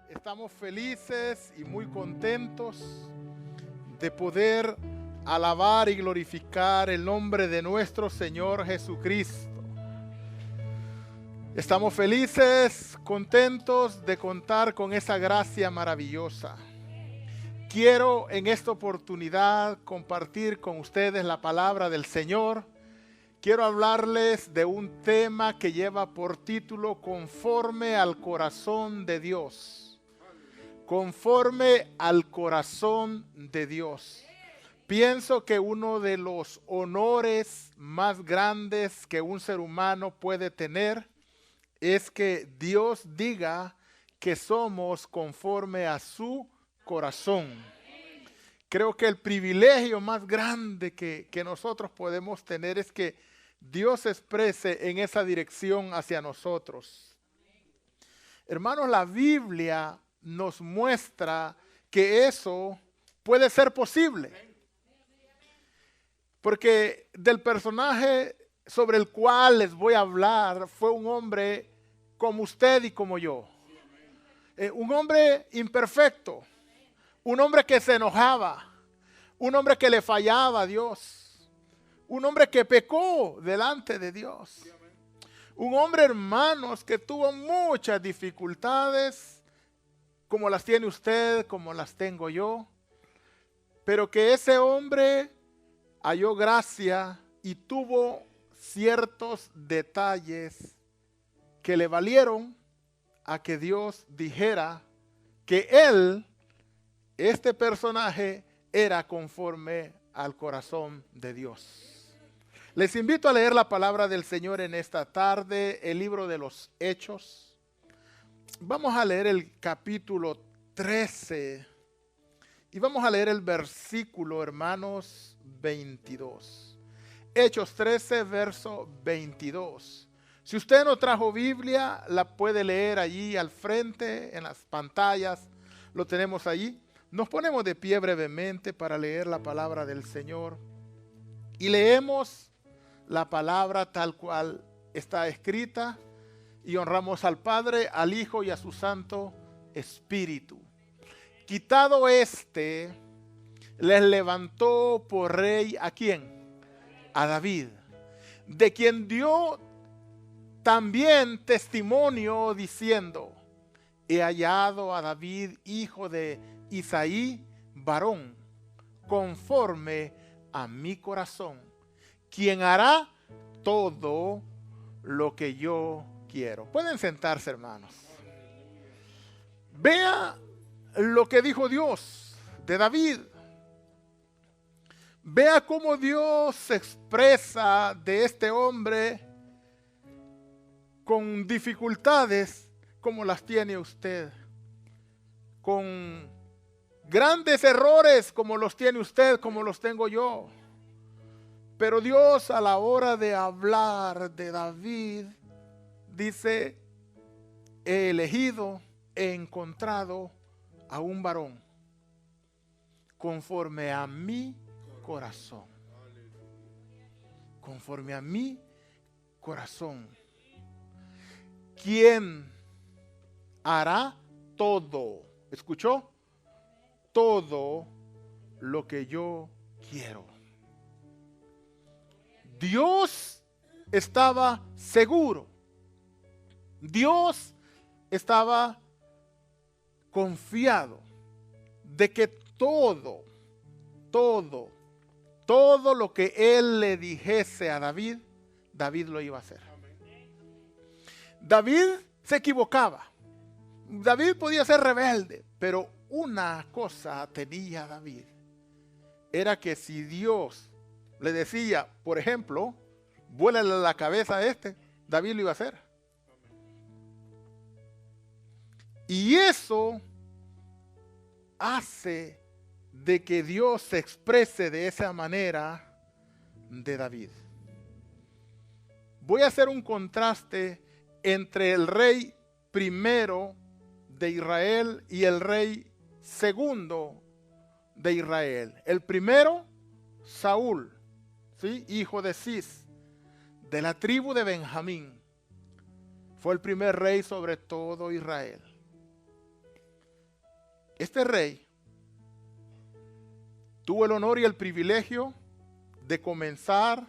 Estamos felices y muy contentos de poder alabar y glorificar el nombre de nuestro Señor Jesucristo. Estamos felices, contentos de contar con esa gracia maravillosa. Quiero en esta oportunidad compartir con ustedes la palabra del Señor. Quiero hablarles de un tema que lleva por título Conforme al corazón de Dios. Conforme al corazón de Dios. Pienso que uno de los honores más grandes que un ser humano puede tener es que Dios diga que somos conforme a su corazón. Creo que el privilegio más grande que nosotros podemos tener es que Dios se exprese en esa dirección hacia nosotros. Hermanos, la Biblia nos muestra que eso puede ser posible. Porque del personaje sobre el cual les voy a hablar fue un hombre como usted y como yo. Un hombre imperfecto, un hombre que se enojaba, un hombre que le fallaba a Dios, un hombre que pecó delante de Dios. Un hombre, hermanos, que tuvo muchas dificultades, como las tiene usted, como las tengo yo, pero que ese hombre halló gracia y tuvo ciertos detalles que le valieron a que Dios dijera que él, este personaje, era conforme al corazón de Dios. Les invito a leer la palabra del Señor en esta tarde, el libro de los Hechos. Vamos a leer el capítulo 13 y vamos a leer el versículo, hermanos, 22. Hechos 13, verso 22. Si usted no trajo Biblia, la puede leer allí al frente, en las pantallas, lo tenemos allí. Nos ponemos de pie brevemente para leer la palabra del Señor y leemos la palabra tal cual está escrita. Y honramos al Padre, al Hijo y a su Santo Espíritu. Quitado les levantó por rey ¿a quién? A David, de quien dio también testimonio diciendo: he hallado a David, hijo de Isaí, varón, conforme a mi corazón, quien hará todo lo que yo quiero. Pueden sentarse, hermanos. Vea lo que dijo Dios de David. Vea cómo Dios se expresa de este hombre con dificultades como las tiene usted, con grandes errores como los tiene usted, como los tengo yo. Pero Dios, a la hora de hablar de David, dice: he elegido, he encontrado a un varón conforme a mi corazón. Conforme a mi corazón. ¿Quién hará todo? ¿Escuchó? Todo lo que yo quiero. Dios estaba seguro. Dios estaba confiado de que todo lo que él le dijese a David, David lo iba a hacer. David se equivocaba. David podía ser rebelde, pero una cosa tenía David. Era que si Dios le decía, por ejemplo, vuélale la cabeza a David lo iba a hacer. Y eso hace de que Dios se exprese de esa manera de David. Voy a hacer un contraste entre el rey primero de Israel y el rey segundo de Israel. El primero, Saúl, ¿sí? Hijo de Cis, de la tribu de Benjamín. Fue el primer rey sobre todo Israel. Este rey tuvo el honor y el privilegio de comenzar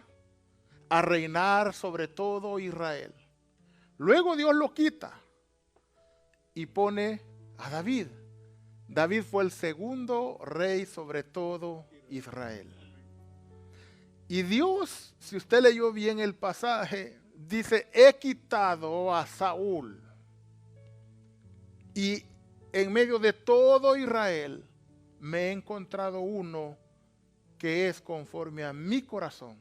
a reinar sobre todo Israel. Luego Dios lo quita y pone a David. David fue el segundo rey sobre todo Israel. Y Dios, si usted leyó bien el pasaje, dice, he quitado a Saúl. Y en medio de todo Israel me he encontrado uno que es conforme a mi corazón.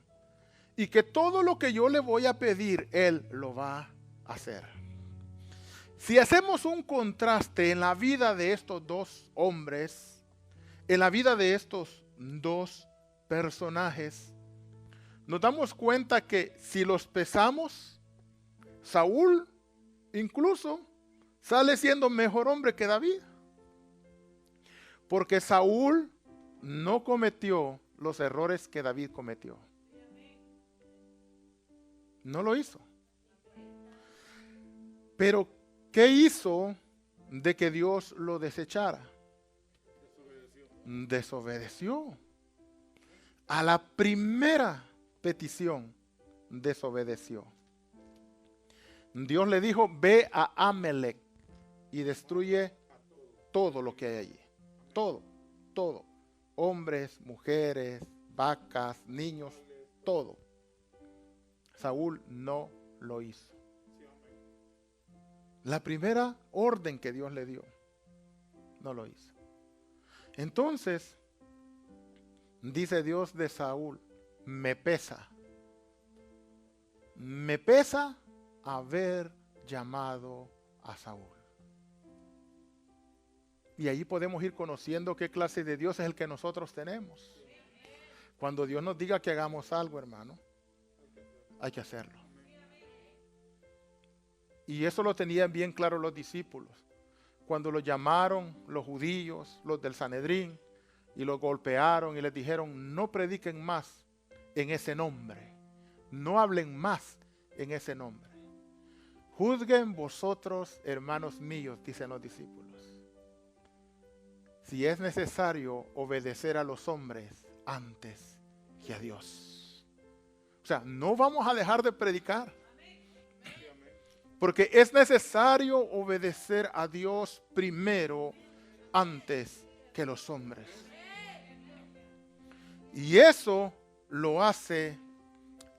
Y que todo lo que yo le voy a pedir, Él lo va a hacer. Si hacemos un contraste en la vida de estos dos hombres, en la vida de estos dos personajes, nos damos cuenta que si los pesamos, Saúl incluso sale siendo mejor hombre que David. Porque Saúl no cometió los errores que David cometió. No lo hizo. Pero, ¿qué hizo de que Dios lo desechara? Desobedeció. A la primera petición, desobedeció. Dios le dijo, ve a Amalec y destruye todo lo que hay allí. Todo, todo. Hombres, mujeres, vacas, niños, todo. Saúl no lo hizo. La primera orden que Dios le dio, no lo hizo. Entonces, dice Dios de Saúl, me pesa haber llamado a Saúl. Y ahí podemos ir conociendo qué clase de Dios es el que nosotros tenemos. Cuando Dios nos diga que hagamos algo, hermano, hay que hacerlo. Y eso lo tenían bien claro los discípulos. Cuando los llamaron los judíos, los del Sanedrín, y los golpearon y les dijeron, no prediquen más en ese nombre. No hablen más en ese nombre. Juzguen vosotros, hermanos míos, dicen los discípulos, si es necesario obedecer a los hombres antes que a Dios. O sea, no vamos a dejar de predicar. Porque es necesario obedecer a Dios primero antes que los hombres. Y eso lo hace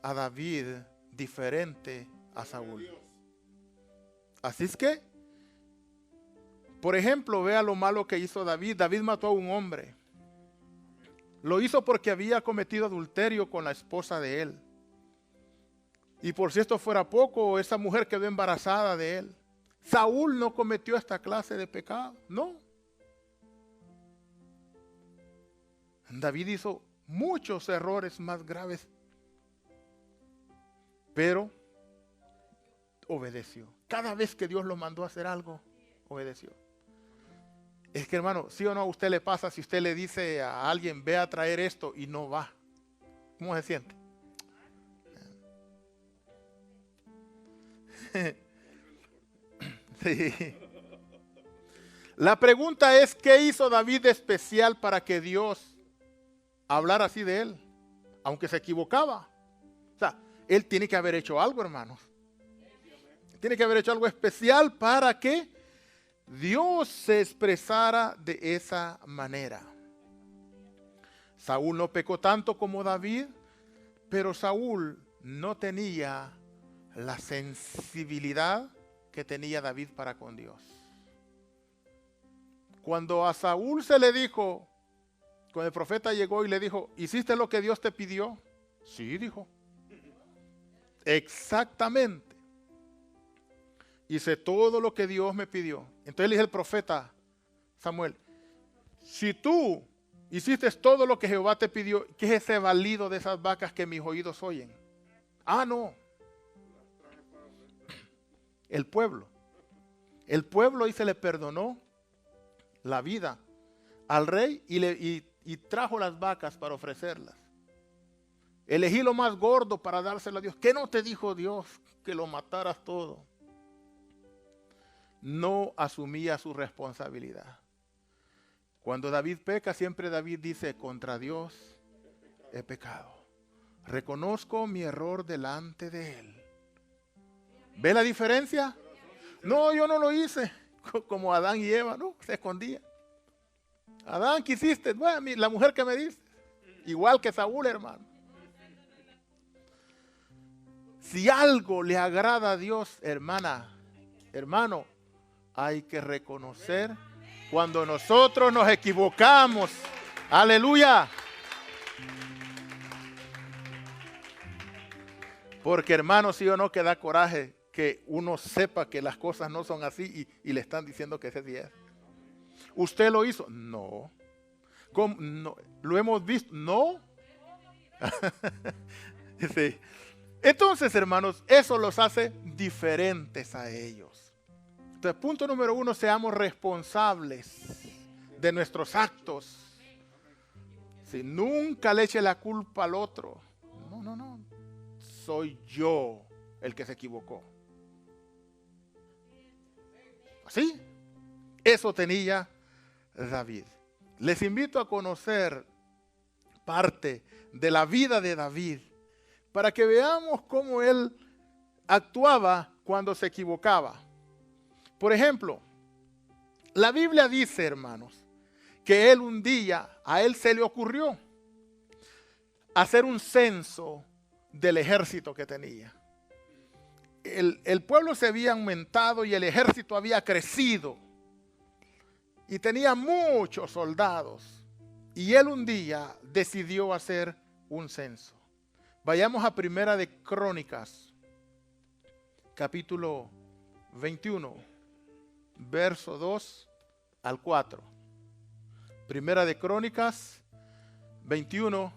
a David diferente a Saúl. Así es que, por ejemplo, vea lo malo que hizo David. David mató a un hombre. Lo hizo porque había cometido adulterio con la esposa de él. Y por si esto fuera poco, esa mujer quedó embarazada de él. Saúl no cometió esta clase de pecado, no. David hizo muchos errores más graves, pero obedeció. Cada vez que Dios lo mandó a hacer algo, obedeció. Es que, hermano, sí o no a usted le pasa si usted le dice a alguien, ve a traer esto y no va. ¿Cómo se siente? Sí. La pregunta es, ¿qué hizo David de especial para que Dios hablara así de él? Aunque se equivocaba. O sea, él tiene que haber hecho algo, hermanos. Tiene que haber hecho algo especial para que Dios se expresara de esa manera. Saúl no pecó tanto como David, pero Saúl no tenía la sensibilidad que tenía David para con Dios. Cuando a Saúl se le dijo, cuando el profeta llegó y le dijo, ¿hiciste lo que Dios te pidió? Sí, dijo. Exactamente. Hice todo lo que Dios me pidió. Entonces le dije al profeta Samuel, si tú hiciste todo lo que Jehová te pidió, ¿qué es ese balido de esas vacas que mis oídos oyen? Ah, no. El pueblo y se le perdonó la vida al rey y trajo las vacas para ofrecerlas. Elegí lo más gordo para dárselo a Dios. ¿Qué no te dijo Dios que lo mataras todo? No asumía su responsabilidad. Cuando David peca, siempre David dice, contra Dios he pecado. Reconozco mi error delante de Él. ¿Ve la diferencia? No, yo no lo hice como Adán y Eva, no, se escondía. Adán, ¿qué hiciste? Bueno, la mujer que me diste. Igual que Saúl, hermano. Si algo le agrada a Dios, hermano, hay que reconocer cuando nosotros nos equivocamos. Aleluya. Porque hermano, sí o no, que da coraje que uno sepa que las cosas no son así y le están diciendo que ese día es. ¿Usted lo hizo? No. ¿Cómo? No. ¿Lo hemos visto? No. Sí. Entonces, hermanos, eso los hace diferentes a ellos. Entonces, punto número 1, seamos responsables de nuestros actos. Si nunca le eche la culpa al otro. No. Soy yo el que se equivocó. ¿Sí? Eso tenía David. Les invito a conocer parte de la vida de David para que veamos cómo él actuaba cuando se equivocaba. Por ejemplo, la Biblia dice, hermanos, que él un día, a él se le ocurrió hacer un censo del ejército que tenía. El pueblo se había aumentado y el ejército había crecido. Y tenía muchos soldados. Y él un día decidió hacer un censo. Vayamos a Primera de Crónicas, capítulo 21, verso 2 al 4. Primera de Crónicas 21,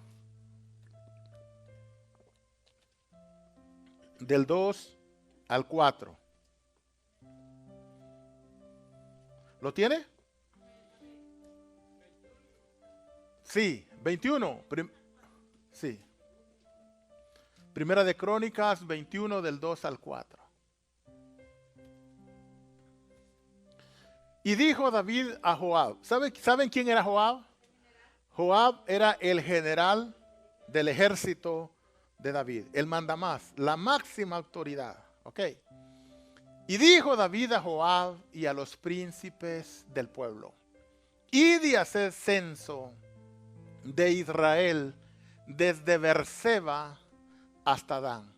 del 2 al 4. ¿Lo tiene? Sí, 21. Sí. Primera de Crónicas 21 del 2 al 4. Y dijo David a Joab. ¿Saben quién era Joab? Joab era el general del ejército de David, el mandamás, la máxima autoridad. ¿Ok? Y dijo David a Joab y a los príncipes del pueblo: id y haced censo de Israel desde Berseba hasta Dan,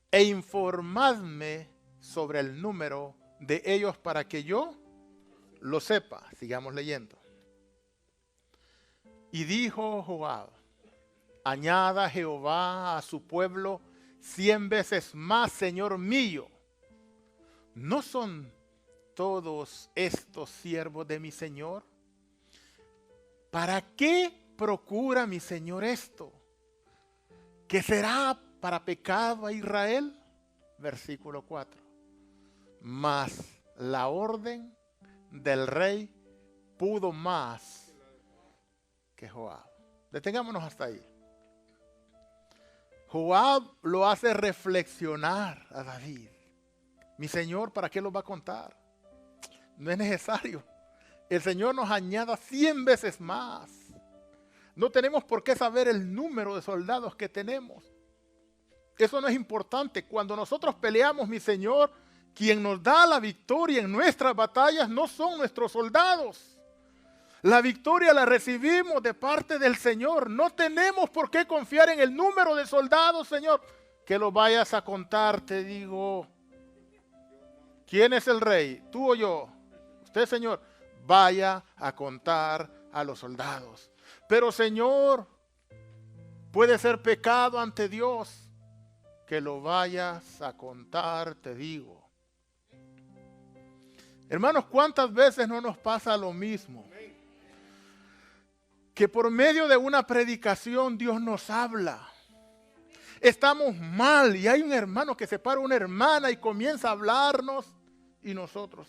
e informadme sobre el número de ellos para que yo lo sepa. Sigamos leyendo. Y dijo Joab: añada Jehová a su pueblo 100 veces más, Señor mío. ¿No son todos estos siervos de mi Señor? ¿Para qué procura mi Señor esto? ¿Qué será para pecado a Israel? Versículo 4. Mas la orden del rey pudo más que Joab. Detengámonos hasta ahí. Joab lo hace reflexionar a David. Mi Señor, ¿para qué lo va a contar? No es necesario. El Señor nos añada 100 veces más. No tenemos por qué saber el número de soldados que tenemos. Eso no es importante. Cuando nosotros peleamos, mi Señor, quien nos da la victoria en nuestras batallas no son nuestros soldados. La victoria la recibimos de parte del Señor. No tenemos por qué confiar en el número de soldados, Señor. Que lo vayas a contar, te digo. ¿Quién es el rey? ¿Tú o yo? Usted, Señor. Vaya a contar a los soldados. Pero, Señor, puede ser pecado ante Dios. Que lo vayas a contar, te digo. Hermanos, ¿cuántas veces no nos pasa lo mismo? Que por medio de una predicación Dios nos habla. Estamos mal y hay un hermano que se para una hermana y comienza a hablarnos y nosotros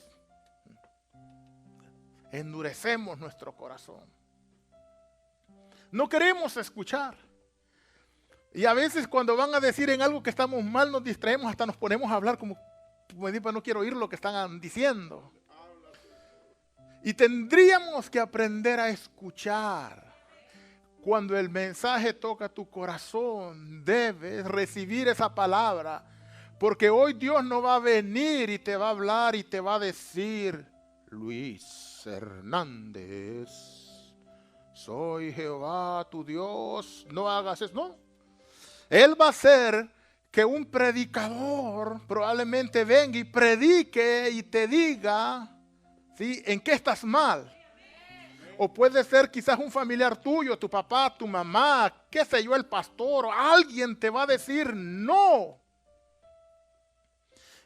endurecemos nuestro corazón. No queremos escuchar. Y a veces cuando van a decir en algo que estamos mal nos distraemos, hasta nos ponemos a hablar como no quiero oír lo que están diciendo. Y tendríamos que aprender a escuchar. Cuando el mensaje toca tu corazón, debes recibir esa palabra. Porque hoy Dios no va a venir y te va a hablar y te va a decir: Luis Hernández, soy Jehová tu Dios, no hagas eso. No. Él va a hacer que un predicador probablemente venga y predique y te diga, ¿sí?, en qué estás mal. O puede ser quizás un familiar tuyo, tu papá, tu mamá, qué sé yo, el pastor, o alguien te va a decir no.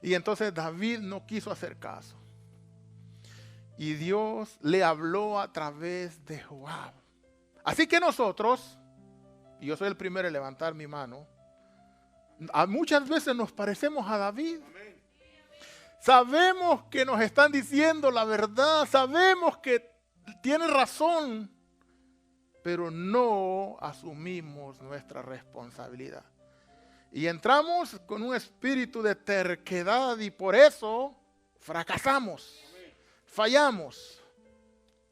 Y entonces David no quiso hacer caso. Y Dios le habló a través de Joab. Así que nosotros, y yo soy el primero en levantar mi mano, muchas veces nos parecemos a David. Sabemos que nos están diciendo la verdad, sabemos que tiene razón, pero no asumimos nuestra responsabilidad. Y entramos con un espíritu de terquedad y por eso fracasamos, fallamos.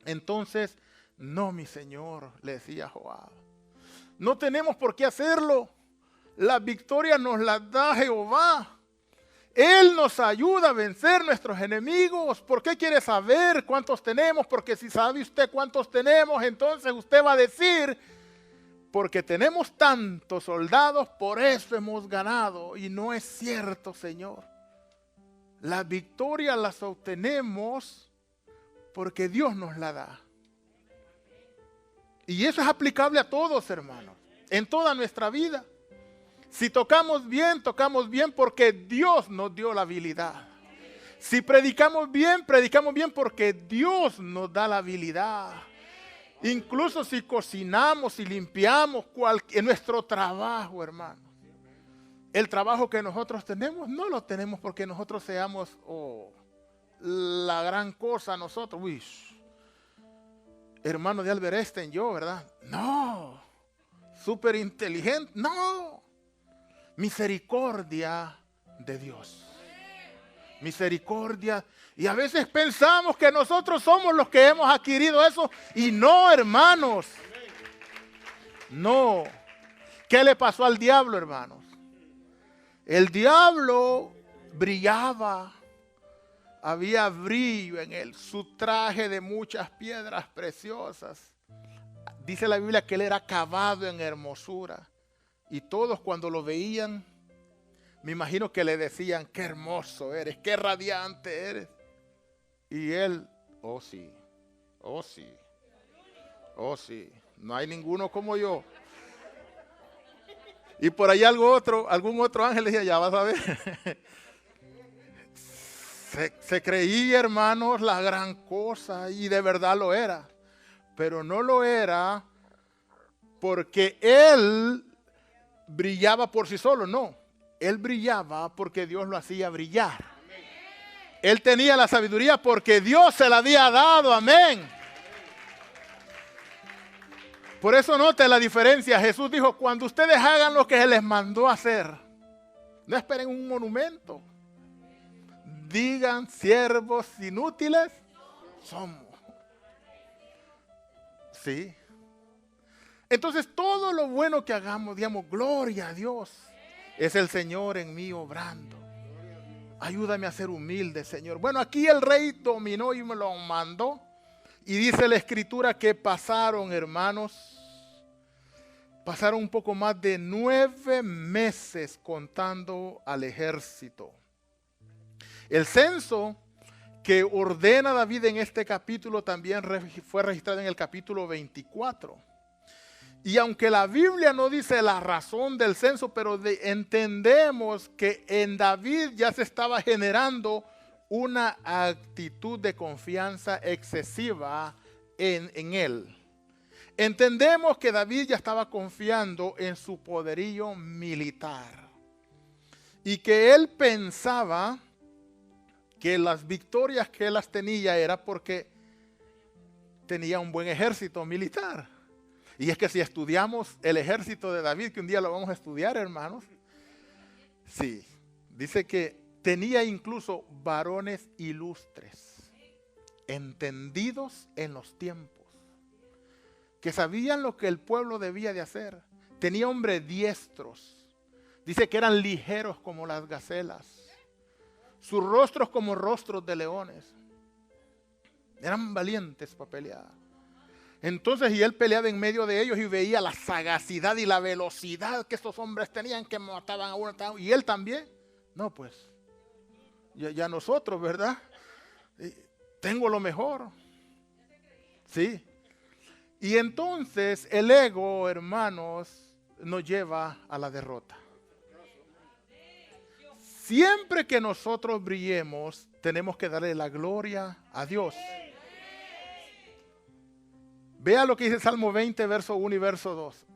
Entonces, no, mi Señor, le decía Joab, no tenemos por qué hacerlo. La victoria nos la da Jehová. Él nos ayuda a vencer nuestros enemigos. ¿Por qué quiere saber cuántos tenemos? Porque si sabe usted cuántos tenemos, entonces usted va a decir: porque tenemos tantos soldados, por eso hemos ganado. Y no es cierto, Señor. La victoria las obtenemos porque Dios nos la da. Y eso es aplicable a todos, hermanos, en toda nuestra vida. Si tocamos bien porque Dios nos dio la habilidad. Si predicamos bien porque Dios nos da la habilidad. Incluso si cocinamos y limpiamos en nuestro trabajo, hermano. El trabajo que nosotros tenemos, no lo tenemos porque nosotros seamos la gran cosa nosotros. Uy, hermano de Albert Einstein, yo, ¿verdad? No. Súper inteligente, no. Misericordia de Dios. Misericordia. Y a veces pensamos que nosotros somos los que hemos adquirido eso. Y no, hermanos. No. ¿Qué le pasó al diablo, hermanos? El diablo brillaba. Había brillo en él. Su traje de muchas piedras preciosas. Dice la Biblia que él era acabado en hermosura. Y todos cuando lo veían, me imagino que le decían: qué hermoso eres, qué radiante eres. Y él: oh sí, oh sí, oh sí, no hay ninguno como yo. Y por ahí algún otro ángel le decía: ya vas a ver. Se creía, hermanos, la gran cosa, y de verdad lo era. Pero no lo era porque él brillaba por sí solo, no. Él brillaba porque Dios lo hacía brillar. Él tenía la sabiduría porque Dios se la había dado, amén. Por eso note la diferencia. Jesús dijo: cuando ustedes hagan lo que se les mandó hacer, no esperen un monumento. Digan: siervos inútiles somos. Sí. Entonces todo lo bueno que hagamos, digamos: gloria a Dios, es el Señor en mí obrando. Ayúdame a ser humilde, Señor. Bueno, aquí el rey dominó y me lo mandó. Y dice la escritura que pasaron, hermanos, pasaron un poco más de 9 meses contando al ejército. El censo que ordena David en este capítulo también fue registrado en el capítulo 24. Y aunque la Biblia no dice la razón del censo, pero entendemos que en David ya se estaba generando una actitud de confianza excesiva en él. Entendemos que David ya estaba confiando en su poderío militar y que él pensaba que las victorias que él las tenía era porque tenía un buen ejército militar. Y es que si estudiamos el ejército de David, que un día lo vamos a estudiar, hermanos, sí, dice que tenía incluso varones ilustres entendidos en los tiempos, que sabían lo que el pueblo debía de hacer. Tenía hombres diestros. Dice que eran ligeros como las gacelas, sus rostros como rostros de leones. Eran valientes para pelear. Entonces, y él peleaba en medio de ellos y veía la sagacidad y la velocidad que estos hombres tenían, que mataban a uno. Y él también. No, pues, ya nosotros, ¿verdad? Tengo lo mejor. Sí. Y entonces el ego, hermanos, nos lleva a la derrota. Siempre que nosotros brillemos, tenemos que darle la gloria a Dios. Vea lo que dice Salmo 20, verso 1 y verso 2.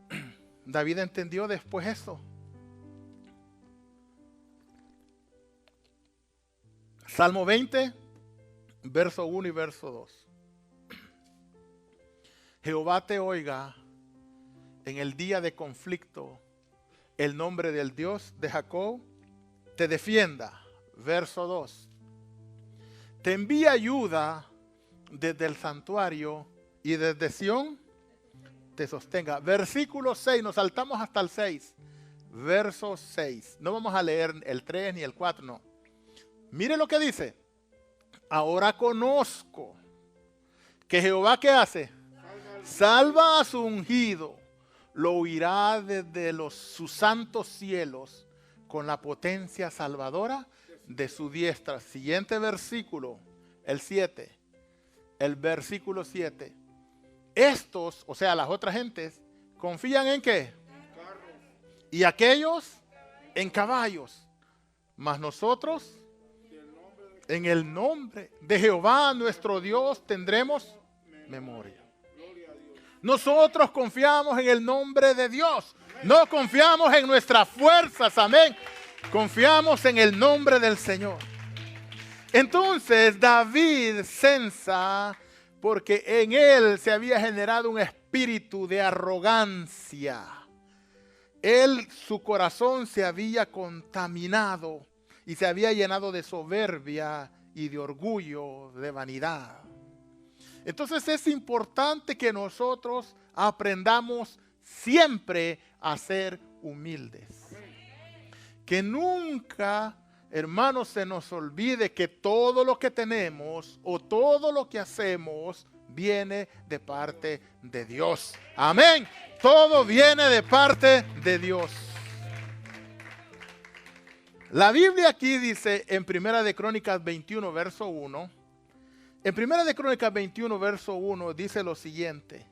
David entendió después esto. Salmo 20, verso 1 y verso 2. Jehová te oiga en el día de conflicto, el nombre del Dios de Jacob te defienda. Verso 2. Te envía ayuda desde el santuario y desde Sión te sostenga. Versículo 6, nos saltamos hasta el 6. Verso 6. No vamos a leer el 3 ni el 4, no. Mire lo que dice. Ahora conozco que Jehová, ¿qué hace? Salva a su ungido. Lo oirá desde sus santos cielos con la potencia salvadora de su diestra. Siguiente versículo, el 7. El versículo 7. Estos, o sea, las otras gentes, confían en ¿qué? Y aquellos en caballos. Mas nosotros, en el nombre de Jehová nuestro Dios, tendremos memoria. Nosotros confiamos en el nombre de Dios. No confiamos en nuestras fuerzas, amén. Confiamos en el nombre del Señor. Entonces David censa porque en él se había generado un espíritu de arrogancia. Su corazón se había contaminado y se había llenado de soberbia y de orgullo, de vanidad. Entonces es importante que nosotros aprendamos siempre a ser humildes. Que nunca, hermanos, se nos olvide que todo lo que tenemos o todo lo que hacemos viene de parte de Dios. Amén. Todo viene de parte de Dios. La Biblia aquí dice en Primera de Crónicas 21, verso 1. En Primera de Crónicas 21, verso 1 dice lo siguiente.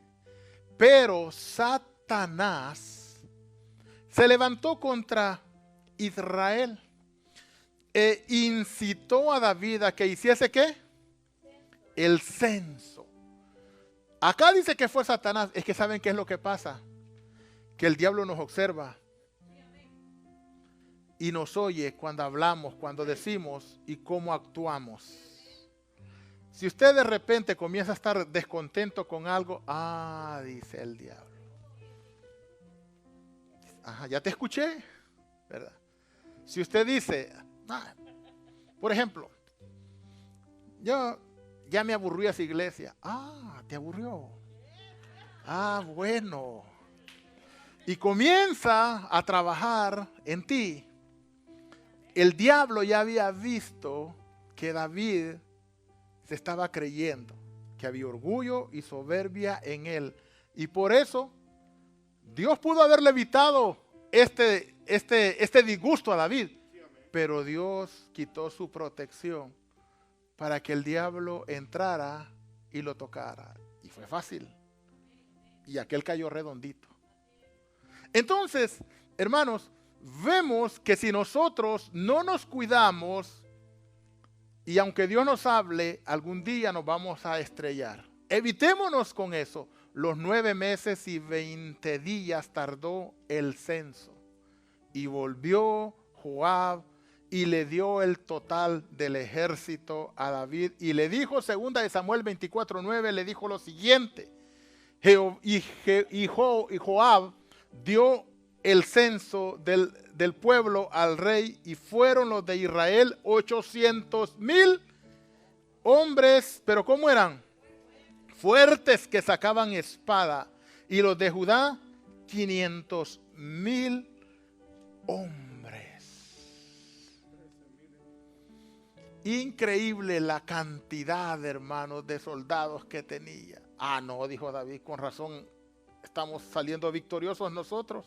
Pero Satanás se levantó contra Israel e incitó a David a que hiciese ¿qué? El censo. Acá dice que fue Satanás. Es que ¿saben qué es lo que pasa? Que el diablo nos observa y nos oye cuando hablamos, cuando decimos y cómo actuamos. Si usted de repente comienza a estar descontento con algo, dice el diablo. Ya te escuché, ¿verdad? Si usted dice, por ejemplo, yo ya me aburrí esa iglesia. ¿Te aburrió? Bueno. Y comienza a trabajar en ti. El diablo ya había visto que David se estaba creyendo, que había orgullo y soberbia en él. Y por eso Dios pudo haberle evitado este disgusto a David. Pero Dios quitó su protección para que el diablo entrara y lo tocara. Y fue fácil. Y aquel cayó redondito. Entonces, hermanos, vemos que si nosotros no nos cuidamos, y aunque Dios nos hable, algún día nos vamos a estrellar. Evitémonos con eso. Los 9 meses y 20 días tardó el censo. Y volvió Joab y le dio el total del ejército a David. Y le dijo, segunda de Samuel 24:9, le dijo lo siguiente. Y Joab dio el censo del pueblo al rey y fueron los de Israel 800,000 hombres, pero ¿cómo eran? Fuertes, que sacaban espada. Y los de Judá, 500,000 hombres. Increíble la cantidad, hermanos, de soldados que tenía. Ah, no, dijo David, con razón estamos saliendo victoriosos nosotros.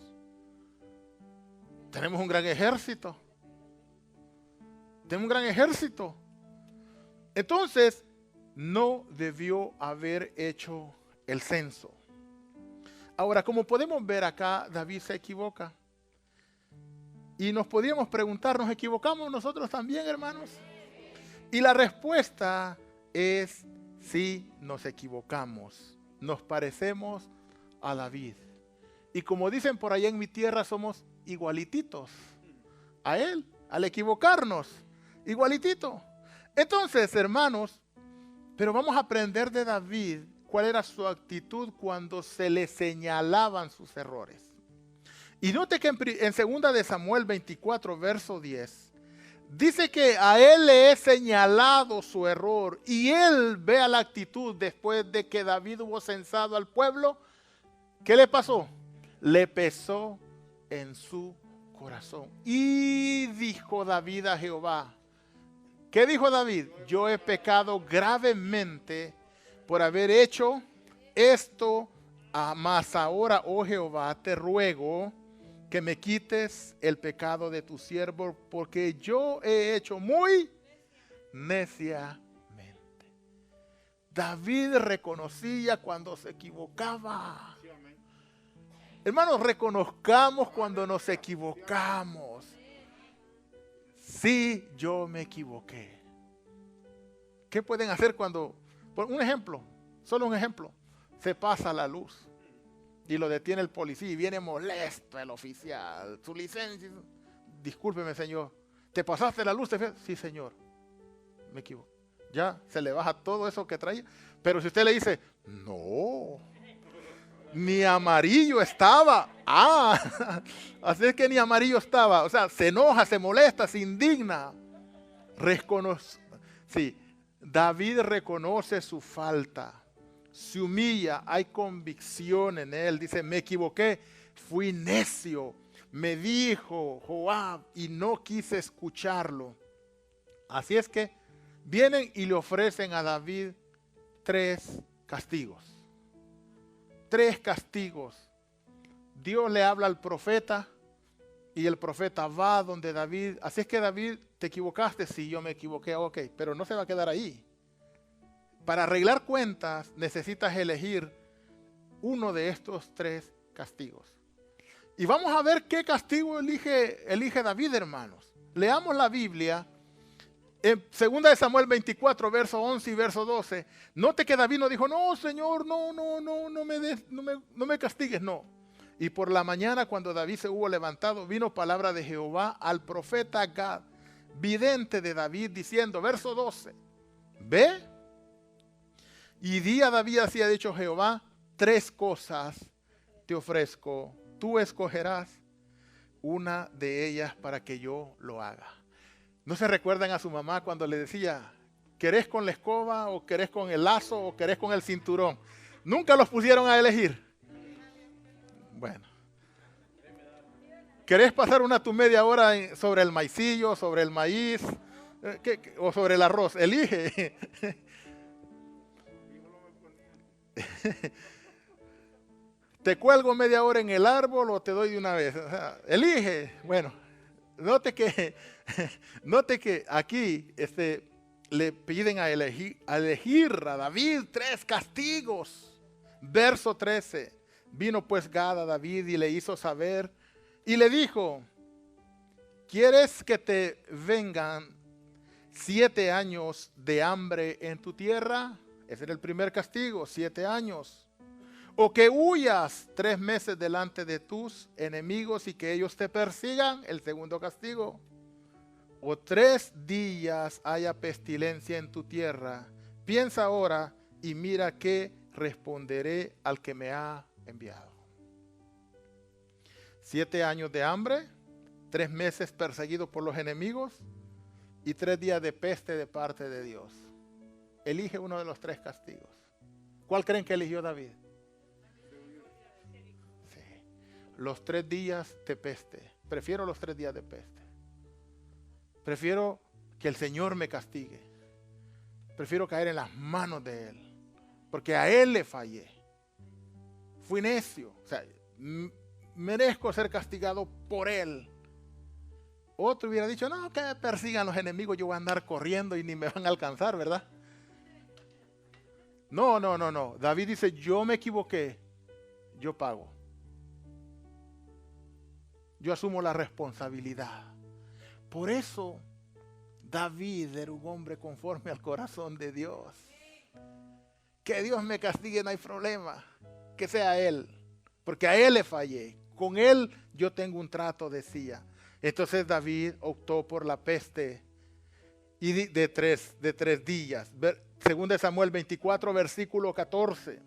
Tenemos un gran ejército. Tenemos un gran ejército. Entonces, no debió haber hecho el censo. Ahora, como podemos ver acá, David se equivoca. Y nos podríamos preguntar, ¿nos equivocamos nosotros también, hermanos? Y la respuesta es sí, nos equivocamos. Nos parecemos a David. Y como dicen por allá en mi tierra, somos igualititos a él, al equivocarnos, igualitito. Entonces, hermanos, pero vamos a aprender de David cuál era su actitud cuando se le señalaban sus errores. Y note que en 2 de Samuel 24, verso 10, dice que a él le he señalado su error y él vea la actitud después de que David hubo censado al pueblo. ¿Qué le pasó? Le pesó en su corazón. Y dijo David a Jehová. ¿Qué dijo David? Yo he pecado gravemente por haber hecho esto, mas ahora, oh Jehová, te ruego que me quites el pecado de tu siervo, porque yo he hecho muy neciamente. David reconocía cuando se equivocaba. Hermanos, reconozcamos cuando nos equivocamos. Sí, yo me equivoqué. ¿Qué pueden hacer cuando, por un ejemplo, solo un ejemplo, se pasa la luz y lo detiene el policía y viene molesto el oficial, su licencia? Discúlpeme, señor, ¿te pasaste la luz? Sí, señor, me equivoqué. Ya se le baja todo eso que traía. Pero si usted le dice, no, ni amarillo estaba. Así es que ni amarillo estaba. O sea, se enoja, se molesta, se indigna. Sí, David reconoce su falta, se humilla, hay convicción en él. Dice, me equivoqué, fui necio, me dijo Joab y no quise escucharlo. Así es que vienen y le ofrecen a David 3 castigos. 3 castigos. Dios le habla al profeta y el profeta va donde David. Así es que David, ¿te equivocaste? Sí, yo me equivoqué, ok, pero no se va a quedar ahí. Para arreglar cuentas necesitas elegir uno de estos 3 castigos. Y vamos a ver qué castigo elige David, hermanos. Leamos la Biblia. En 2 de Samuel 24, verso 11 y verso 12, note que David no dijo, no, Señor, no me castigues, no. Y por la mañana, cuando David se hubo levantado, vino palabra de Jehová al profeta Gad, vidente de David, diciendo, verso 12, ve, y di a David, así ha dicho Jehová, 3 cosas te ofrezco, tú escogerás una de ellas para que yo lo haga. ¿No se recuerdan a su mamá cuando le decía, ¿querés con la escoba o querés con el lazo o querés con el cinturón? Nunca los pusieron a elegir. Bueno. ¿Querés pasar tu media hora sobre el maicillo, sobre el maíz o sobre el arroz? Elige. ¿Te cuelgo media hora en el árbol o te doy de una vez? O sea, elige. Bueno, note que aquí le piden a elegir a David 3 castigos. Verso 13. Vino pues Gad a David y le hizo saber y le dijo, ¿quieres que te vengan 7 años de hambre en tu tierra? Ese era el primer castigo, 7 años. O que huyas 3 meses delante de tus enemigos y que ellos te persigan, el segundo castigo. O 3 días haya pestilencia en tu tierra. Piensa ahora y mira qué responderé al que me ha enviado. 7 años de hambre, 3 meses perseguido por los enemigos y 3 días de peste de parte de Dios. elige uno de los 3 castigos. ¿Cuál creen que eligió David? Sí. Los 3 días de peste. Prefiero los 3 días de peste. Prefiero que el Señor me castigue. Prefiero caer en las manos de Él. Porque a Él le fallé. Fui necio. O sea, merezco ser castigado por Él. Otro hubiera dicho, no, que me persigan los enemigos, yo voy a andar corriendo y ni me van a alcanzar, ¿verdad? No. David dice, yo me equivoqué, yo pago. Yo asumo la responsabilidad. Por eso, David era un hombre conforme al corazón de Dios. Que Dios me castigue, no hay problema. Que sea Él. Porque a Él le fallé. Con Él yo tengo un trato, decía. Entonces David optó por la peste y de tres días. Según Samuel 24, versículo 14.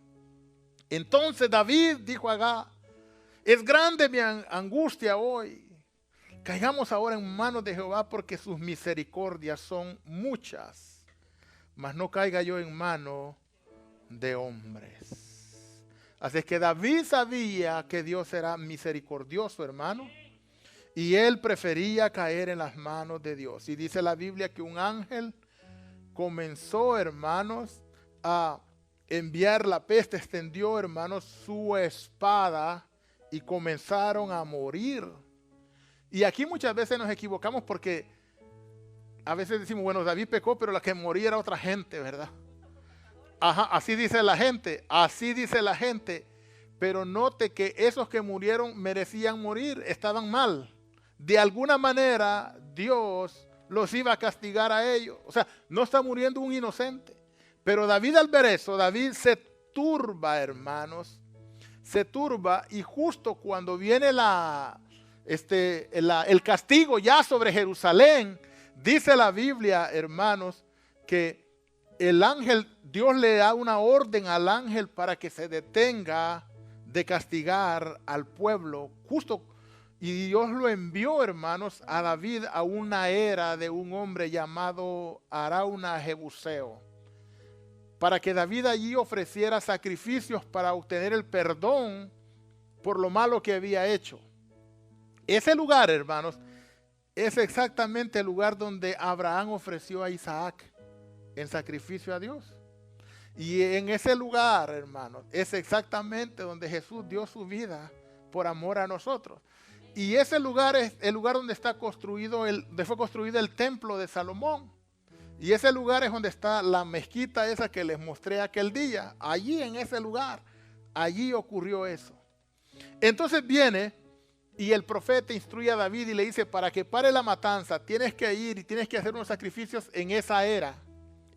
Entonces David dijo a Agag, es grande mi angustia hoy. Caigamos ahora en manos de Jehová porque sus misericordias son muchas. Mas no caiga yo en mano de hombres. Así es que David sabía que Dios era misericordioso, hermano. Y él prefería caer en las manos de Dios. Y dice la Biblia que un ángel comenzó, hermanos, a enviar la peste, extendió, hermanos, su espada y comenzaron a morir. Y aquí muchas veces nos equivocamos porque a veces decimos, bueno, David pecó, pero la que moría era otra gente, ¿verdad? Ajá, así dice la gente. Pero note que esos que murieron merecían morir, estaban mal. De alguna manera Dios los iba a castigar a ellos. O sea, no está muriendo un inocente. Pero David al ver eso, David se turba, hermanos. Se turba y justo cuando viene el castigo ya sobre Jerusalén, dice la Biblia, hermanos, que el ángel, Dios le da una orden al ángel para que se detenga de castigar al pueblo. Justo. Y Dios lo envió, hermanos, a David a una era de un hombre llamado Arauna Jebuseo, para que David allí ofreciera sacrificios para obtener el perdón por lo malo que había hecho. Ese lugar, hermanos, es exactamente el lugar donde Abraham ofreció a Isaac en sacrificio a Dios. Y en ese lugar, hermanos, es exactamente donde Jesús dio su vida por amor a nosotros. Y ese lugar es el lugar donde fue construido el templo de Salomón. Y ese lugar es donde está la mezquita esa que les mostré aquel día. Allí en ese lugar, allí ocurrió eso. Entonces viene y el profeta instruye a David y le dice, para que pare la matanza, tienes que ir y tienes que hacer unos sacrificios en esa era,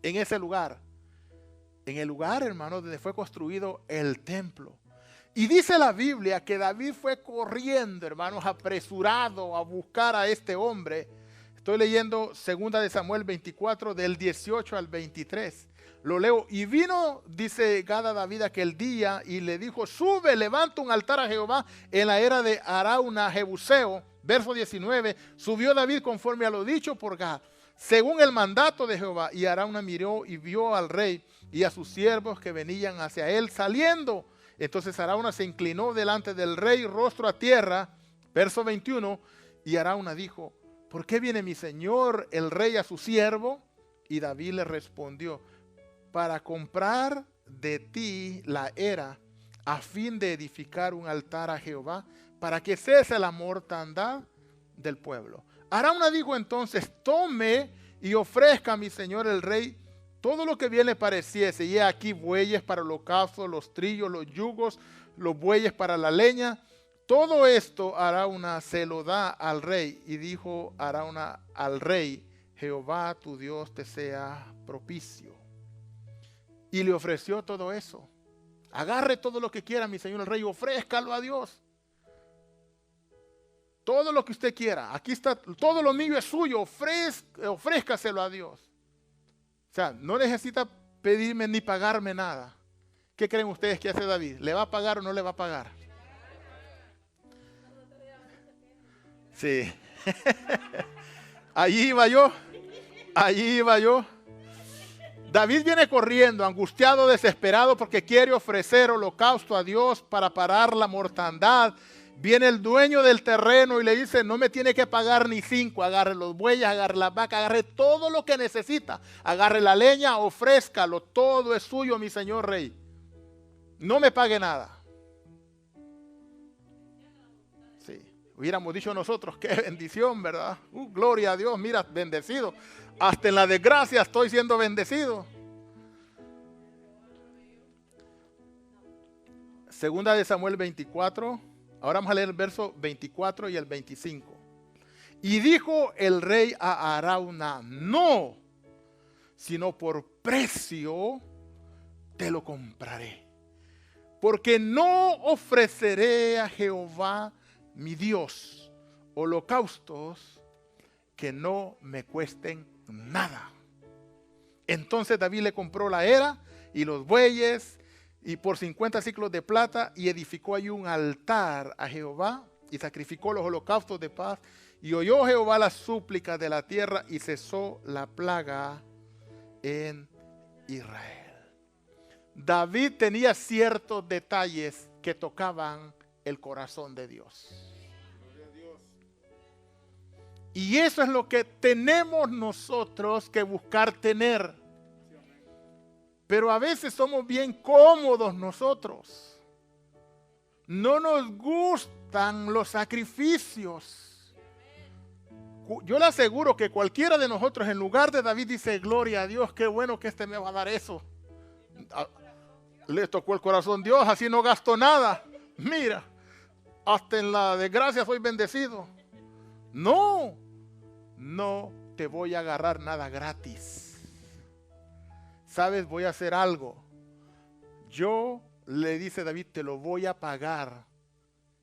en ese lugar. En el lugar, hermano, donde fue construido el templo. Y dice la Biblia que David fue corriendo, hermanos, apresurado a buscar a este hombre. Estoy leyendo 2 Samuel 24 del 18 al 23. Lo leo. Y vino, dice Gad a David aquel día y le dijo, sube, levanta un altar a Jehová en la era de Arauna Jebuseo. Verso 19. Subió David conforme a lo dicho por Gad, según el mandato de Jehová. Y Arauna miró y vio al rey y a sus siervos que venían hacia él saliendo. Entonces Arauna se inclinó delante del rey, rostro a tierra. Verso 21. Y Arauna dijo, ¿por qué viene mi señor el rey a su siervo? Y David le respondió, para comprar de ti la era, a fin de edificar un altar a Jehová, para que cese la mortandad del pueblo. Arauna dijo entonces, tome y ofrezca a mi señor el rey todo lo que bien le pareciese. Y he aquí bueyes para el holocausto, los trillos, los yugos, los bueyes para la leña. Todo esto Arauna se lo da al rey. Y dijo Arauna al rey, Jehová tu Dios te sea propicio. Y le ofreció todo eso. Agarre todo lo que quiera, mi señor el rey, ofrézcalo a Dios. Todo lo que usted quiera. Aquí está, todo lo mío es suyo, ofrézcaselo a Dios. O sea, no necesita pedirme ni pagarme nada. ¿Qué creen ustedes que hace David? ¿Le va a pagar o no le va a pagar? Sí. Allí iba yo. David viene corriendo, angustiado, desesperado, porque quiere ofrecer holocausto a Dios para parar la mortandad. Viene el dueño del terreno y le dice, no me tiene que pagar ni 5, agarre los bueyes, agarre las vacas, agarre todo lo que necesita. Agarre la leña, ofrézcalo, todo es suyo, mi señor rey. No me pague nada. Sí, hubiéramos dicho nosotros, qué bendición, ¿verdad? Gloria a Dios, mira, bendecido. Hasta en la desgracia estoy siendo bendecido. Segunda de Samuel 24. Ahora vamos a leer el verso 24 y el 25. Y dijo el rey a Arauna, no, sino por precio te lo compraré. Porque no ofreceré a Jehová mi Dios holocaustos que no me cuesten nada. Entonces David le compró la era y los bueyes y por 50 siclos de plata, y edificó allí un altar a Jehová y sacrificó los holocaustos de paz. Y oyó Jehová las súplicas de la tierra y cesó la plaga en Israel. David tenía ciertos detalles que tocaban el corazón de Dios. Y eso es lo que tenemos nosotros que buscar tener. Pero a veces somos bien cómodos nosotros. No nos gustan los sacrificios. Yo le aseguro que cualquiera de nosotros en lugar de David dice, gloria a Dios, qué bueno que este me va a dar eso. Le tocó el corazón Dios, así no gasto nada. Mira, hasta en la desgracia soy bendecido. No, no te voy a agarrar nada gratis. ¿Sabes? Voy a hacer algo. Yo, le dice David, te lo voy a pagar.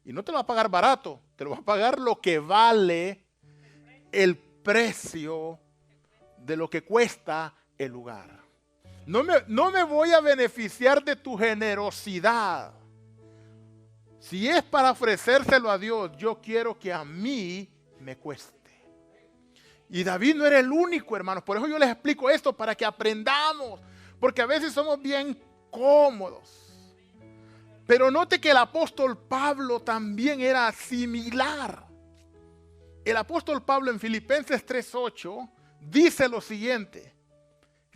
Y no te lo va a pagar barato, te lo va a pagar lo que vale el precio de lo que cuesta el lugar. No me voy a beneficiar de tu generosidad. Si es para ofrecérselo a Dios, yo quiero que a mí me cueste. Y David no era el único, hermanos. Por eso yo les explico esto, para que aprendamos. Porque a veces somos bien cómodos. Pero note que el apóstol Pablo también era similar. El apóstol Pablo en Filipenses 3:8 dice lo siguiente.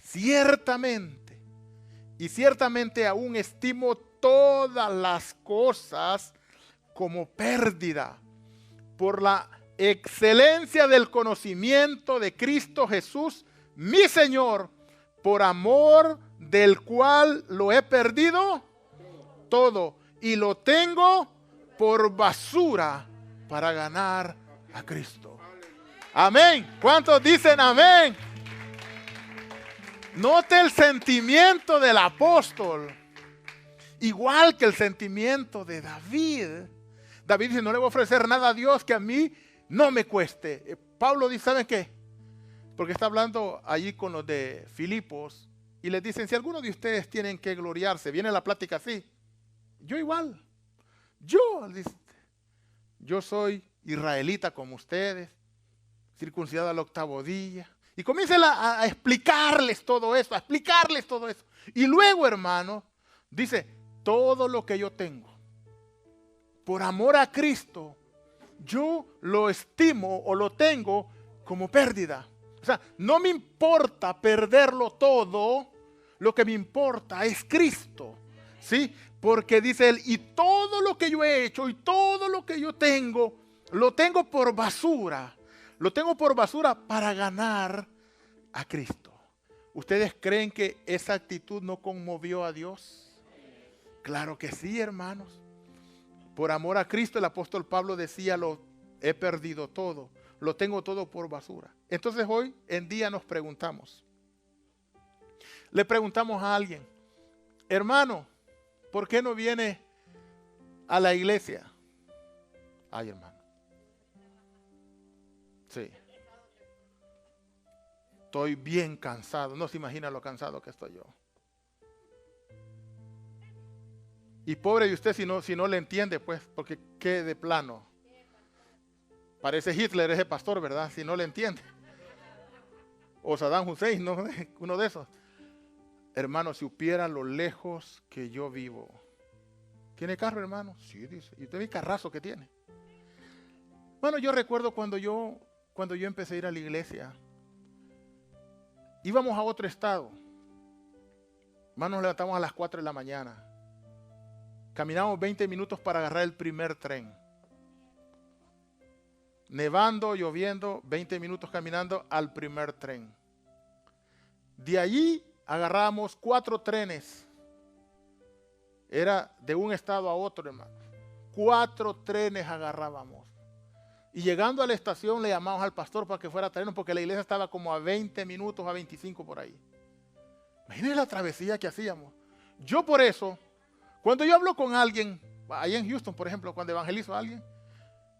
Ciertamente, y ciertamente aún estimo todas las cosas como pérdida por la excelencia del conocimiento de Cristo Jesús, mi Señor, por amor del cual lo he perdido todo y lo tengo por basura para ganar a Cristo. Amén. ¿Cuántos dicen amén? Note el sentimiento del apóstol, igual que el sentimiento de David. David dice, no le voy a ofrecer nada a Dios que a mí no me cueste. Pablo dice, ¿saben qué? Porque está hablando allí con los de Filipos y les dicen, si alguno de ustedes tienen que gloriarse, viene la plática así. Yo igual. Yo soy israelita como ustedes, circuncidado al 8º día. Y comienza a explicarles todo eso, Y luego, hermano, dice, todo lo que yo tengo, por amor a Cristo, yo lo estimo o lo tengo como pérdida. O sea, no me importa perderlo todo, lo que me importa es Cristo. ¿Sí? Porque dice él, y todo lo que yo he hecho y todo lo que yo tengo, lo tengo por basura. Lo tengo por basura para ganar a Cristo. ¿Ustedes creen que esa actitud no conmovió a Dios? Claro que sí, hermanos. Por amor a Cristo, el apóstol Pablo decía, lo he perdido todo, lo tengo todo por basura. Entonces hoy en día nos preguntamos, le preguntamos a alguien, hermano, ¿por qué no viene a la iglesia? Ay, hermano. Sí. Estoy bien cansado. No se imagina lo cansado que estoy yo. Y pobre de usted si no le entiende, pues, porque qué de plano. Parece Hitler ese pastor, ¿verdad? Si no le entiende. O Saddam Hussein, ¿no? Uno de esos. Hermano, si supiera lo lejos que yo vivo. ¿Tiene carro, hermano? Sí, dice. ¿Y usted ve el carrazo que tiene? Bueno, yo recuerdo cuando yo empecé a ir a la iglesia, íbamos a otro estado. Hermano, nos levantamos a las 4 de la mañana. Caminamos 20 minutos para agarrar el primer tren. Nevando, lloviendo, 20 minutos caminando al primer tren. De allí agarramos 4 trenes. Era de un estado a otro, hermano. 4 trenes agarrábamos. Y llegando a la estación le llamamos al pastor para que fuera a traernos, porque la iglesia estaba como a 20 minutos, a 25 por ahí. Imagínense la travesía que hacíamos. Yo por eso, cuando yo hablo con alguien, allá en Houston, por ejemplo, cuando evangelizo a alguien,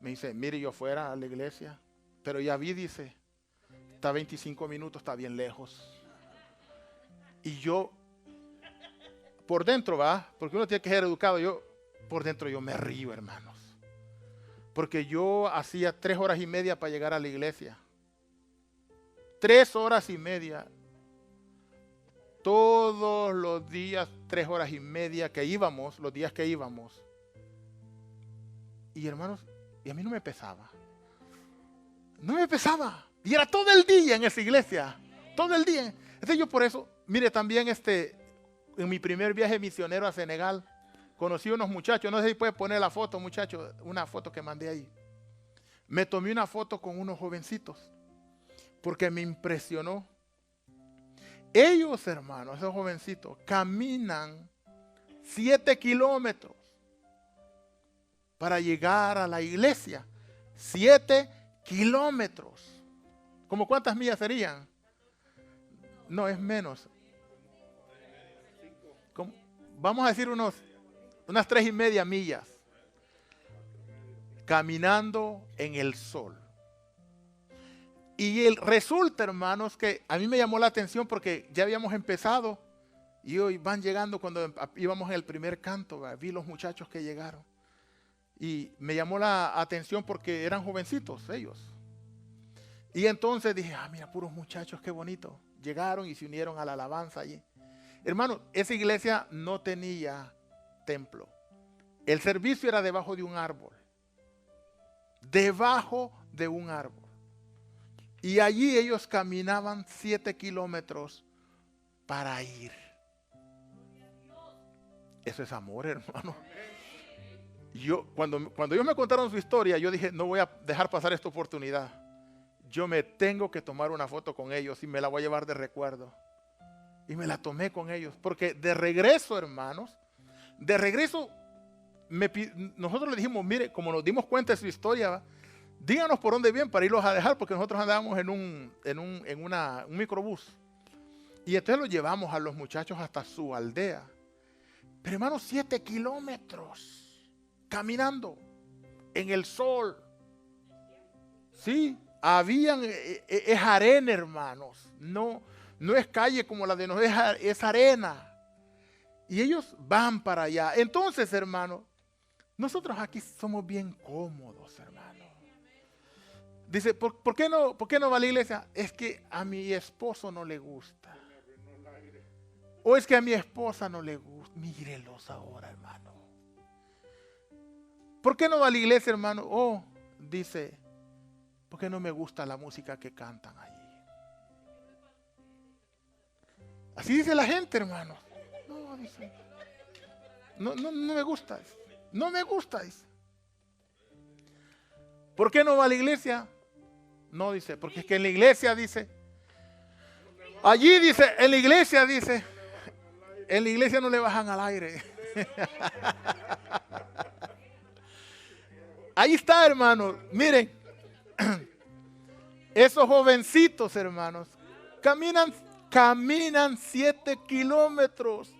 me dice, mire, yo fuera a la iglesia, pero ya vi, dice, está 25 minutos, está bien lejos. Y yo, por dentro, porque uno tiene que ser educado, por dentro yo me río, hermanos. Porque yo hacía 3 horas y media para llegar a la iglesia. 3 horas y media. Todos los días, 3 horas y media que íbamos, los días que íbamos. Y hermanos, y a mí no me pesaba. No me pesaba. Y era todo el día en esa iglesia. Todo el día. Entonces yo por eso, mire, también en mi primer viaje misionero a Senegal, conocí a unos muchachos. No sé si puede poner la foto, muchachos, una foto que mandé ahí. Me tomé una foto con unos jovencitos. Porque me impresionó. Ellos, hermanos, esos jovencitos, caminan 7 kilómetros para llegar a la iglesia. 7 kilómetros. ¿Cómo cuántas millas serían? No, es menos. Vamos a decir unas 3,5 millas. Caminando en el sol. Y resulta, hermanos, que a mí me llamó la atención porque ya habíamos empezado y hoy van llegando cuando íbamos en el primer canto, vi los muchachos que llegaron. Y me llamó la atención porque eran jovencitos ellos. Y entonces dije, mira, puros muchachos, qué bonito. Llegaron y se unieron a la alabanza allí. Hermano, esa iglesia no tenía templo. El servicio era debajo de un árbol. Debajo de un árbol. Y allí ellos caminaban 7 kilómetros para ir. Eso es amor, hermano. Cuando ellos me contaron su historia, yo dije, no voy a dejar pasar esta oportunidad. Yo me tengo que tomar una foto con ellos y me la voy a llevar de recuerdo. Y me la tomé con ellos. Porque de regreso, hermanos, nosotros le dijimos, mire, como nos dimos cuenta de su historia, díganos por dónde vienen para irlos a dejar, porque nosotros andábamos en un microbús. Y entonces los llevamos a los muchachos hasta su aldea. Pero hermanos, 7 kilómetros caminando en el sol. Sí, es arena, hermanos. No es calle como la de nosotros, es arena. Y ellos van para allá. Entonces, hermanos, nosotros aquí somos bien cómodos, hermanos. Dice, ¿por qué no va a la iglesia? Es que a mi esposo no le gusta. O es que a mi esposa no le gusta. Mírelos ahora, hermano. ¿Por qué no va a la iglesia, hermano? Dice, porque no me gusta la música que cantan allí. Así dice la gente, hermano. No, dice. No me gusta. No me gusta, dice. ¿Por qué no va a la iglesia? No, dice, porque es que en la iglesia dice, allí dice, en la iglesia dice, en la iglesia no le bajan al aire. Ahí está, hermanos, miren, esos jovencitos, hermanos, caminan 7 kilómetros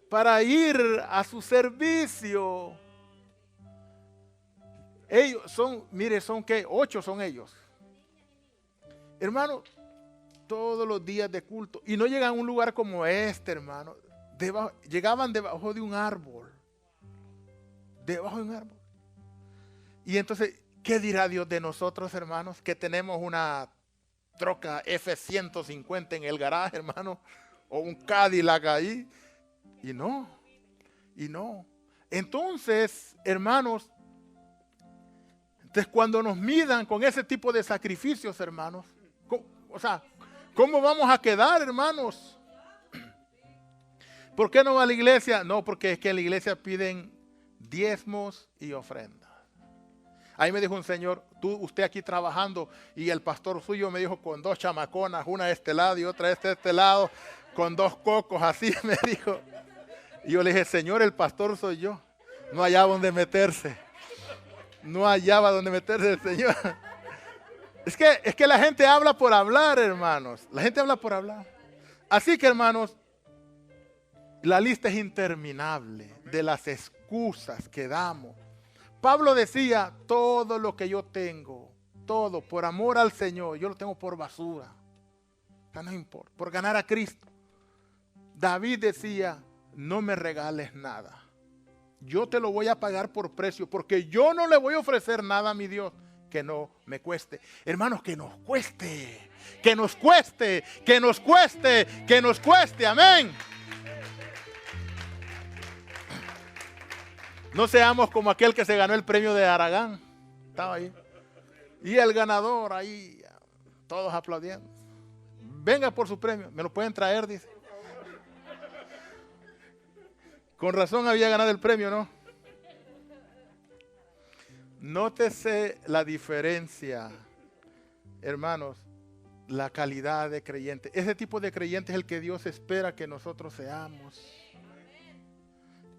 para ir a su servicio. Ellos son ¿qué? 8 son ellos. Hermano, todos los días de culto. Y no llegan a un lugar como este, hermano. Llegaban debajo de un árbol. Debajo de un árbol. Y entonces, ¿qué dirá Dios de nosotros, hermanos? Que tenemos una troca F-150 en el garaje, hermano. o un Cadillac ahí. Y no. Entonces, hermanos, cuando nos midan con ese tipo de sacrificios, hermanos, ¿cómo vamos a quedar, hermanos? ¿Por qué no va a la iglesia? No, porque es que en la iglesia piden diezmos y ofrendas. Ahí me dijo un señor, usted aquí trabajando, y el pastor suyo me dijo con 2 chamaconas, una de este lado y otra de este lado, con 2 cocos, así me dijo. Y yo le dije, Señor, el pastor soy yo. No hallaba donde meterse. No hallaba donde meterse el Señor. Es que la gente habla por hablar, hermanos. La gente habla por hablar. Así que, hermanos, la lista es interminable de las excusas que damos. Pablo decía, todo lo que yo tengo, todo por amor al Señor, yo lo tengo por basura. O sea, no importa, por ganar a Cristo. David decía, no me regales nada. Yo te lo voy a pagar por precio, porque yo no le voy a ofrecer nada a mi Dios que no me cueste. Hermanos, que nos cueste, que nos cueste, que nos cueste, que nos cueste. Amén. No seamos como aquel que se ganó el premio de Aragán. Estaba ahí. Y el ganador ahí, todos aplaudiendo. Venga por su premio, me lo pueden traer, dice. Con razón había ganado el premio, ¿no? Nótese la diferencia, hermanos, la calidad de creyente. Ese tipo de creyente es el que Dios espera que nosotros seamos.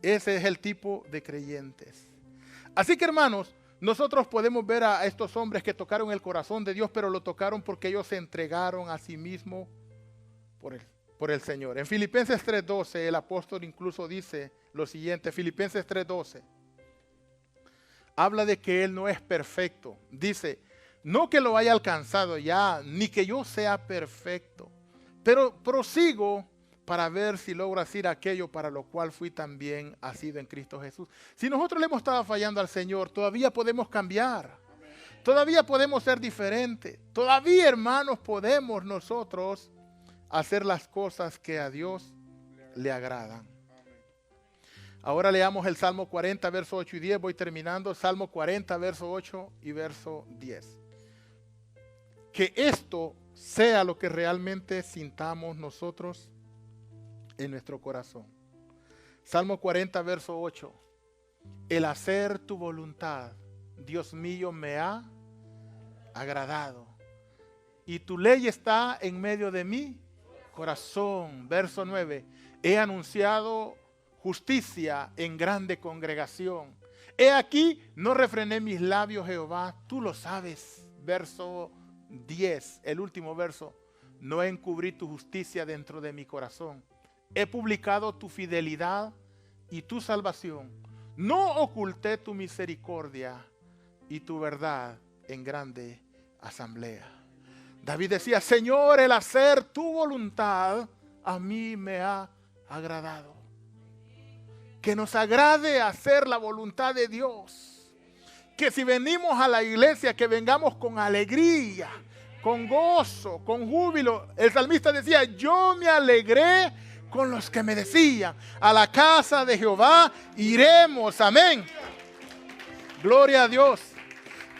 Ese es el tipo de creyentes. Así que, hermanos, nosotros podemos ver a estos hombres que tocaron el corazón de Dios, pero lo tocaron porque ellos se entregaron a sí mismos por el Señor. En Filipenses 3:12 el apóstol incluso dice lo siguiente. Filipenses 3:12 habla de que Él no es perfecto. Dice, no que lo haya alcanzado ya, ni que yo sea perfecto, pero prosigo para ver si logro hacer aquello para lo cual fui también asido en Cristo Jesús. Si nosotros le hemos estado fallando al Señor, todavía podemos cambiar. Todavía podemos ser diferentes. Todavía, hermanos, podemos nosotros hacer las cosas que a Dios le agradan. Ahora leamos el Salmo 40, verso 8 y 10. Voy terminando. Salmo 40, verso 8 y verso 10. Que esto sea lo que realmente sintamos nosotros en nuestro corazón. Salmo 40, verso 8. El hacer tu voluntad, Dios mío, me ha agradado. Y tu ley está en medio de mi corazón. Verso 9. He anunciado justicia en grande congregación. He aquí, no refrené mis labios, Jehová, tú lo sabes. Verso 10, el último verso. No encubrí tu justicia dentro de mi corazón. He publicado tu fidelidad y tu salvación. No oculté tu misericordia y tu verdad en grande asamblea. David decía, Señor, el hacer tu voluntad a mí me ha agradado. Que nos agrade hacer la voluntad de Dios. Que si venimos a la iglesia, que vengamos con alegría, con gozo, con júbilo. El salmista decía, yo me alegré con los que me decían, a la casa de Jehová iremos. Amén. Gloria a Dios.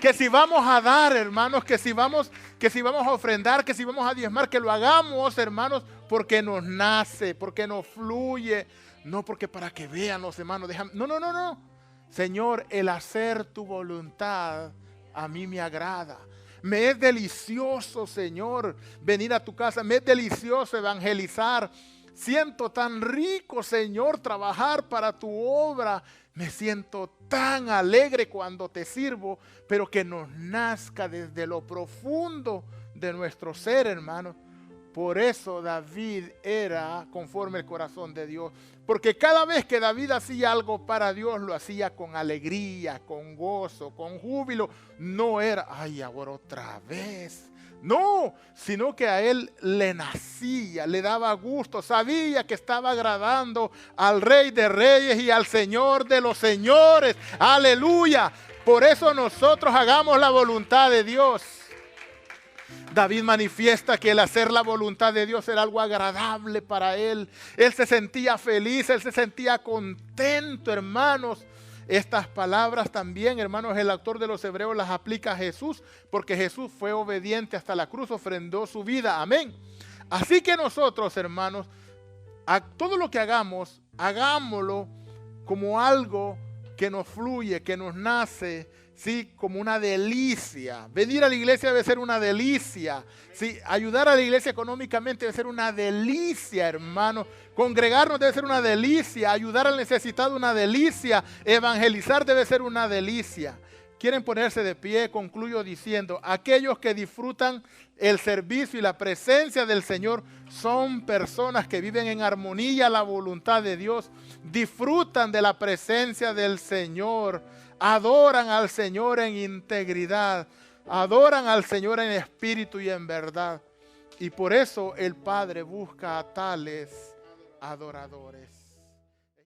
Que si vamos a dar, hermanos, que si vamos a ofrendar, que si vamos a diezmar, que lo hagamos, hermanos, porque nos nace, porque nos fluye. No porque para que vean los hermanos. No. Señor, el hacer tu voluntad a mí me agrada. Me es delicioso, Señor, venir a tu casa. Me es delicioso evangelizar. Siento tan rico, Señor, trabajar para tu obra. Me siento tan alegre cuando te sirvo, pero que nos nazca desde lo profundo de nuestro ser, hermano. Por eso David era conforme el corazón de Dios. Porque cada vez que David hacía algo para Dios, lo hacía con alegría, con gozo, con júbilo. No era, ay, ahora otra vez. No, sino que a él le nacía, le daba gusto, sabía que estaba agradando al Rey de Reyes y al Señor de los Señores. Aleluya. Por eso nosotros hagamos la voluntad de Dios. David manifiesta que el hacer la voluntad de Dios era algo agradable para él. Él se sentía feliz, él se sentía contento, hermanos. Estas palabras también, hermanos, el autor de los Hebreos las aplica a Jesús, porque Jesús fue obediente hasta la cruz, ofrendó su vida. Amén. Así que nosotros, hermanos, a todo lo que hagamos, hagámoslo como algo que nos fluye, que nos nace, ¿sí? Como una delicia. Venir a la iglesia debe ser una delicia. ¿Sí? Ayudar a la iglesia económicamente debe ser una delicia, hermano. Congregarnos debe ser una delicia. Ayudar al necesitado una delicia. Evangelizar debe ser una delicia. Quieren ponerse de pie, concluyo diciendo, aquellos que disfrutan el servicio y la presencia del Señor son personas que viven en armonía a la voluntad de Dios, disfrutan de la presencia del Señor, adoran al Señor en integridad, adoran al Señor en espíritu y en verdad. Y por eso el Padre busca a tales adoradores.